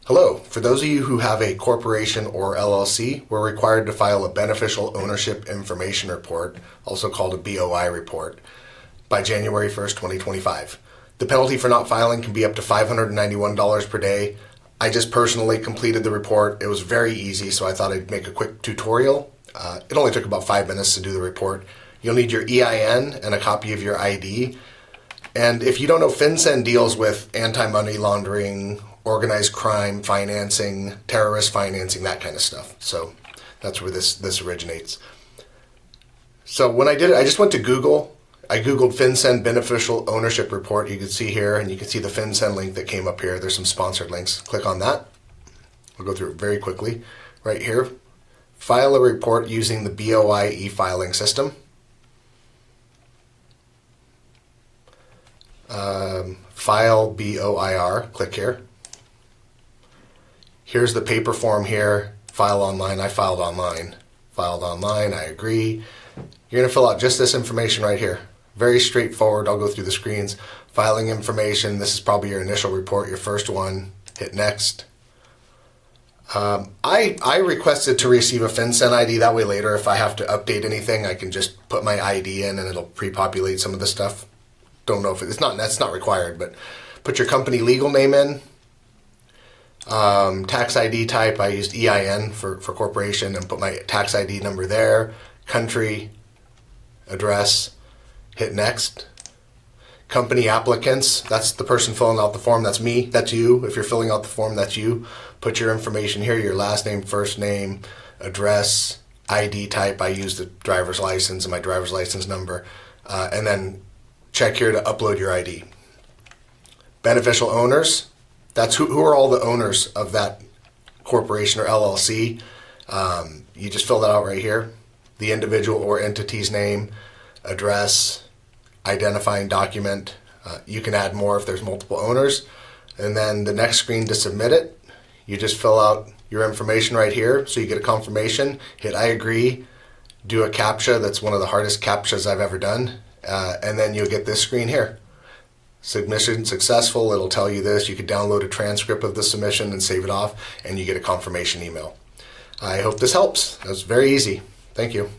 Hello. For those of you who have a corporation or LLC, we're required to file a beneficial ownership information report, also called a BOI report, by January 1st, 2025. The penalty for not filing can be up to $591 per day. I just personally completed the report. It was very easy, so I thought I'd make a quick tutorial. It only took about 5 minutes to do the report. You'll need your EIN and a copy of your ID. And if you don't know, FINCEN deals with anti-money laundering, organized crime financing, terrorist financing, that kind of stuff. So that's where this originates. So when I did it, I just went to Google. I Googled FINCEN Beneficial Ownership Report. You can see here, and you can see the FINCEN link that came up here. There's some sponsored links. Click on that. I'll go through it very quickly. Right here, file a report using the BOI e-filing system. File BOIR, click here. Here's the paper form here, file online. I filed online. Filed online, I agree. You're going to fill out just this information right here. Very straightforward. I'll go through the screens. Filing information. This is probably your initial report, your first one. Hit next. I requested to receive a FINCEN ID. That way later, if I have to update anything, I can just put my ID in and it'll pre-populate some of the stuff. Don't know if that's not required, but put your company legal name in. Tax ID type, I used EIN for corporation and put my tax ID number there. Country, address, hit next. Company applicants, that's the person filling out the form, that's me, that's you. If you're filling out the form, that's you. Put your information here, your last name, first name, address, ID type. I used the driver's license and my driver's license number. And then check here to upload your ID. Beneficial owners, that's who are all the owners of that corporation or LLC. You just fill that out right here. The individual or entity's name, address, identifying document. You can add more if there's multiple owners. And then the next screen to submit it, you just fill out your information right here. So you get a confirmation, hit I agree, do a CAPTCHA. That's one of the hardest CAPTCHAs I've ever done. And then you'll get this screen here. Submission successful, it'll tell you this. You could download a transcript of the submission and save it off, and you get a confirmation email. I hope this helps. It was very easy. Thank you.